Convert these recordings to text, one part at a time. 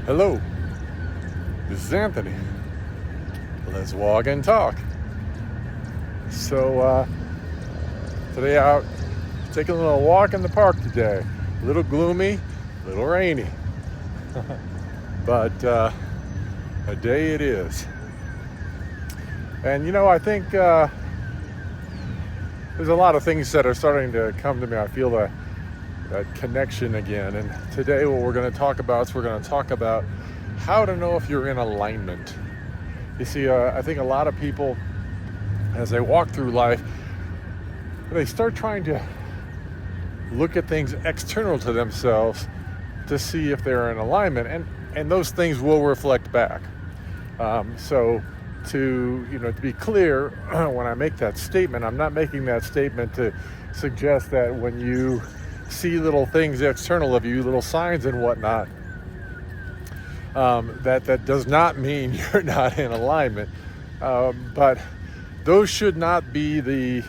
Hello, this is Anthony. Let's walk and talk. So today out taking a little walk in the park today. A little gloomy, a little rainy, but a day it is. And I think there's a lot of things that are starting to come to me. I feel that connection again. And today what we're going to talk about how to know if you're in alignment. You see, I think a lot of people, as they walk through life, they start trying to look at things external to themselves to see if they're in alignment, and those things will reflect back. So to be clear, when I make that statement, I'm not making that statement to suggest that when you see little things external of you, little signs and whatnot, that does not mean you're not in alignment. But those should not be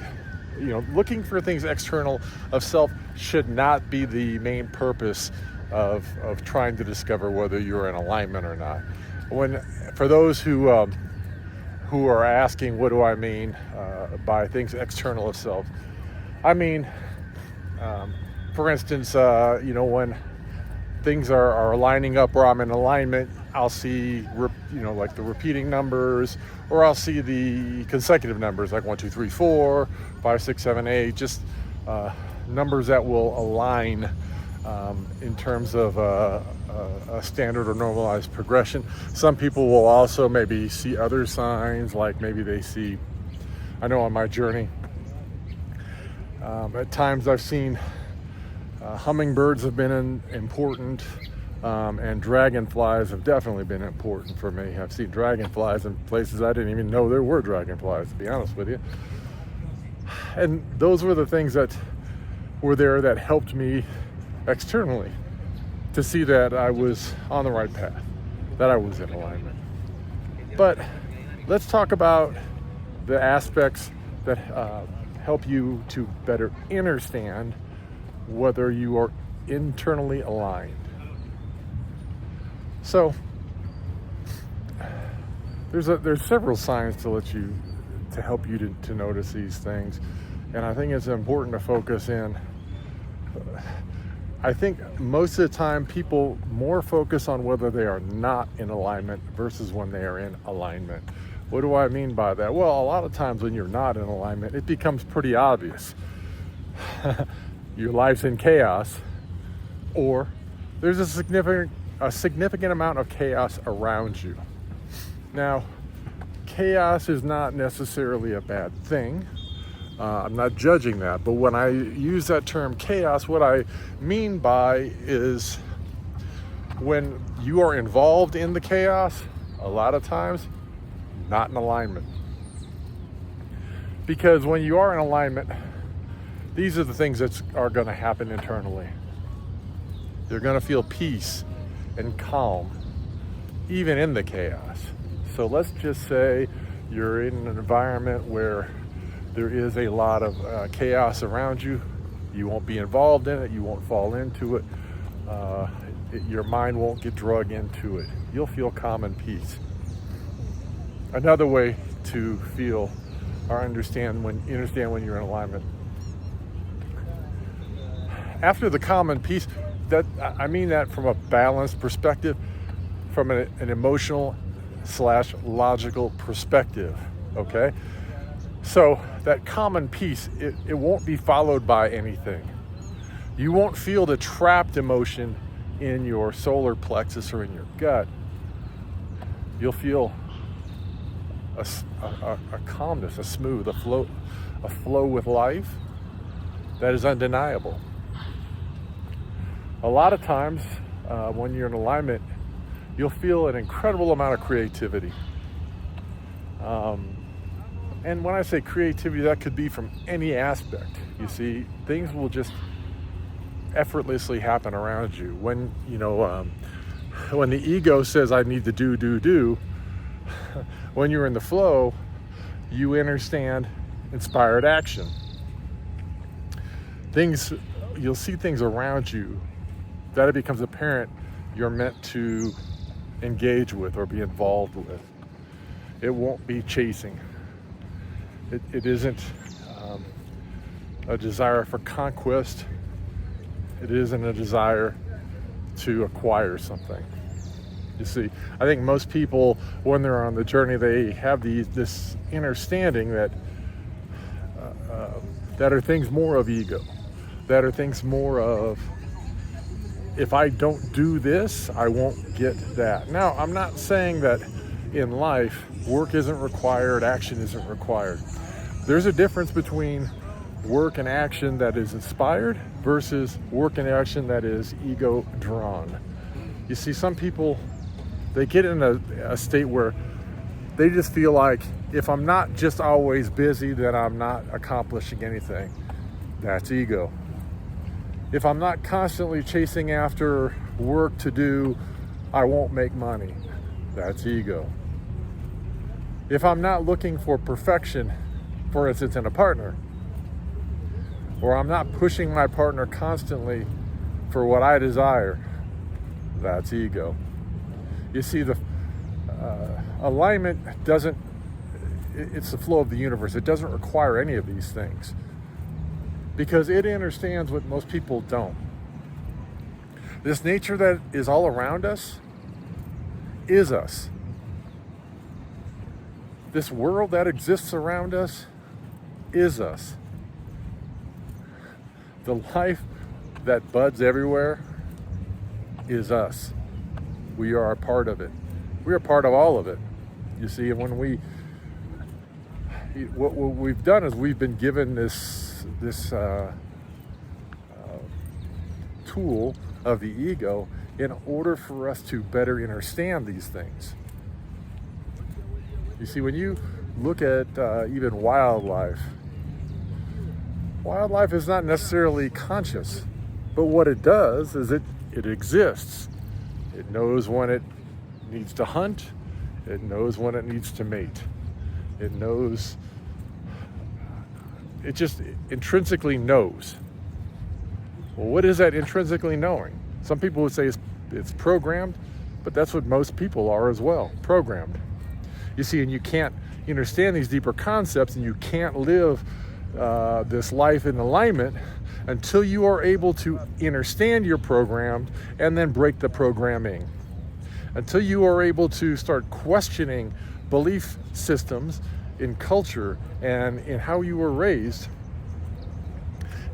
looking for things external of self should not be the main purpose of trying to discover whether you're in alignment or not. For those who are asking, what do I mean by things external of self? I mean, for instance, when things are lining up where I'm in alignment, I'll see, like the repeating numbers, or I'll see the consecutive numbers, like 1, 2, 3, 4, 5, 6, 7, 8, just numbers that will align in terms of a standard or normalized progression. Some people will also maybe see other signs, like maybe they see, I know on my journey, at times I've seen hummingbirds have been important, and dragonflies have definitely been important for me. I've seen dragonflies in places I didn't even know there were dragonflies, to be honest with you. And those were the things that were there that helped me externally to see that I was on the right path, that I was in alignment. But let's talk about the aspects that help you to better understand whether you are internally aligned. So there's several signs to help you to notice these things, and I think it's important to focus in. I think most of the time people more focus on whether they are not in alignment versus when they are in alignment. What do I mean by that? Well, a lot of times when you're not in alignment, it becomes pretty obvious. Your life's in chaos, or there's a significant amount of chaos around you. Now, chaos is not necessarily a bad thing. I'm not judging that, but when I use that term chaos, what I mean by is when you are involved in the chaos, a lot of times, not in alignment. Because when you are in alignment, these are the things that are going to happen internally. You're going to feel peace and calm, even in the chaos. So let's just say you're in an environment where there is a lot of chaos around you. You won't be involved in it. You won't fall into it. Your mind won't get dragged into it. You'll feel calm and peace. Another way to feel or understand when you're in alignment. After the calm and peace, that I mean that from a balanced perspective, from an emotional / logical perspective. Okay, so that calm and peace, it won't be followed by anything. You won't feel the trapped emotion in your solar plexus or in your gut. You'll feel a calmness, a smooth, a flow with life that is undeniable. A lot of times when you're in alignment, you'll feel an incredible amount of creativity. And when I say creativity, that could be from any aspect. You see, things will just effortlessly happen around you. When the ego says, I need to do, when you're in the flow, you understand inspired action. You'll see things around you that it becomes apparent you're meant to engage with or be involved with. It won't be chasing. It isn't a desire for conquest. It isn't a desire to acquire something. You see, I think most people, when they're on the journey, they have this understanding that that are things more of ego, that are things more of, if I don't do this, I won't get that. Now, I'm not saying that in life, work isn't required, action isn't required. There's a difference between work and action that is inspired versus work and action that is ego drawn. You see, some people, they get in a state where they just feel like, if I'm not just always busy, then I'm not accomplishing anything. That's ego. If I'm not constantly chasing after work to do, I won't make money. That's ego. If I'm not looking for perfection, for instance, in a partner, or I'm not pushing my partner constantly for what I desire, that's ego. You see, the alignment doesn't, it's the flow of the universe. It doesn't require any of these things because it understands what most people don't. This nature that is all around us is us. This world that exists around us is us. The life that buds everywhere is us. We are a part of it. We are part of all of it. You see, and when what we've done is we've been given this tool of the ego in order for us to better understand these things. You see, when you look at even wildlife is not necessarily conscious, but what it does is it exists. It knows when it needs to hunt. It knows when it needs to mate. It knows, it just intrinsically knows. Well, what is that intrinsically knowing? Some people would say it's programmed, but that's what most people are as well, programmed. You see, and you can't understand these deeper concepts, and you can't live this life in alignment until you are able to understand you're programmed and then break the programming. Until you are able to start questioning belief systems in culture and in how you were raised,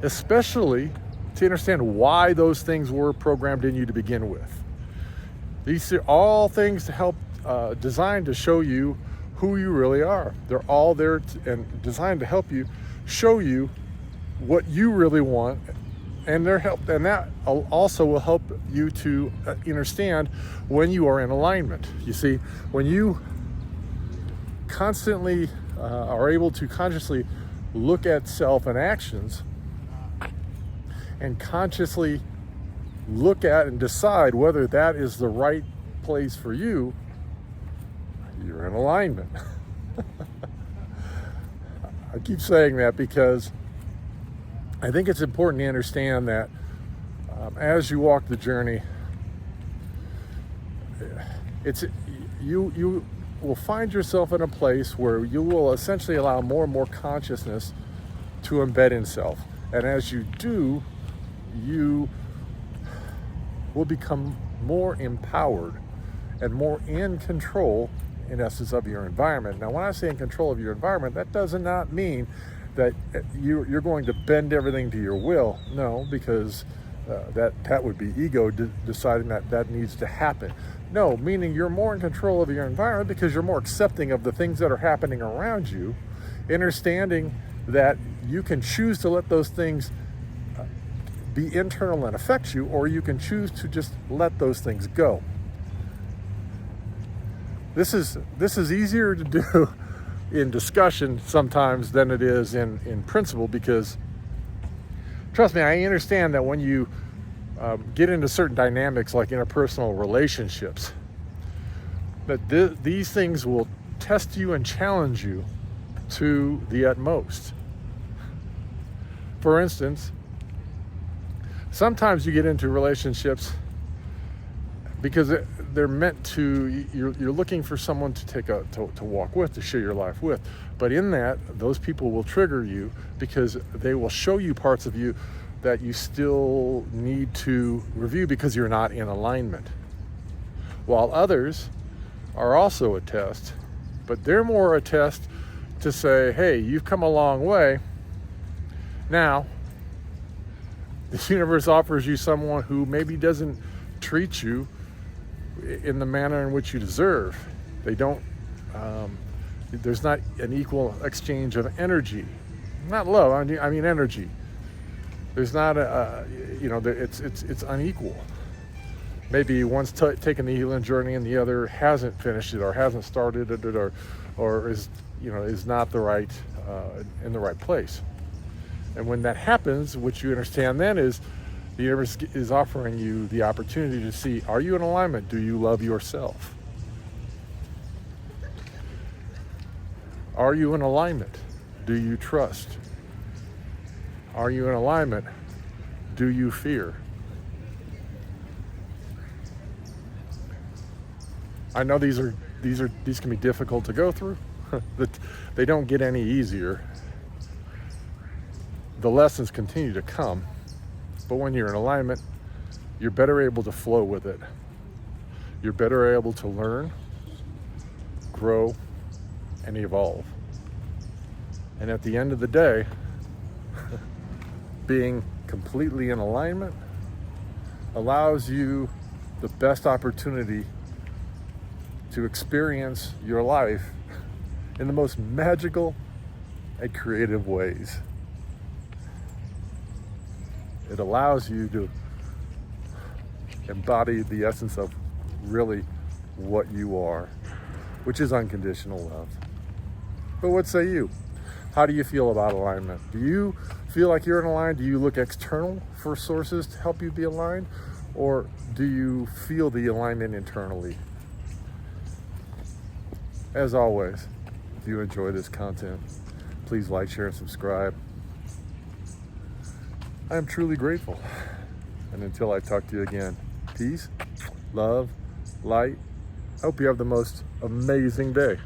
especially to understand why those things were programmed in you to begin with. These are all things to help designed to show you who you really are. They're all there and designed to help you show you what you really want, and that also will help you to understand when you are in alignment. You see, when you constantly are able to consciously look at self and actions and consciously look at and decide whether that is the right place for you, you're in alignment. I keep saying that because I think it's important to understand that as you walk the journey, you will find yourself in a place where you will essentially allow more and more consciousness to embed in self. And as you do, you will become more empowered and more in control, in essence, of your environment. Now, when I say in control of your environment, that does not mean that you're going to bend everything to your will. No, because that would be ego deciding that needs to happen. No, meaning you're more in control of your environment because you're more accepting of the things that are happening around you, understanding that you can choose to let those things be internal and affect you, or you can choose to just let those things go. This is easier to do in discussion sometimes than it is in principle, because trust me, I understand that when you get into certain dynamics like interpersonal relationships, that these things will test you and challenge you to the utmost. For instance, sometimes you get into relationships because they're meant to, you're looking for someone to to walk with, to share your life with. But in that, those people will trigger you because they will show you parts of you that you still need to review because you're not in alignment. While others are also a test, but they're more a test to say, hey, you've come a long way. Now, the universe offers you someone who maybe doesn't treat you in the manner in which you deserve. They don't, there's not an equal exchange of energy. Not love, I mean energy. There's not it's unequal. Maybe one's taken the healing journey and the other hasn't finished it or hasn't started it or is not the right, in the right place. And when that happens, what you understand then is the universe is offering you the opportunity to see, are you in alignment? Do you love yourself? Are you in alignment? Do you trust? Are you in alignment? Do you fear? I know these can be difficult to go through. They don't get any easier. The lessons continue to come, but when you're in alignment, you're better able to flow with it. You're better able to learn, grow, and evolve. And at the end of the day, being completely in alignment allows you the best opportunity to experience your life in the most magical and creative ways. It allows you to embody the essence of really what you are, which is unconditional love. But what say you? How do you feel about alignment? Do you feel like you're in alignment? Do you look external for sources to help you be aligned? Or do you feel the alignment internally? As always, if you enjoy this content, please like, share, and subscribe. I am truly grateful. And until I talk to you again, peace, love, light. I hope you have the most amazing day.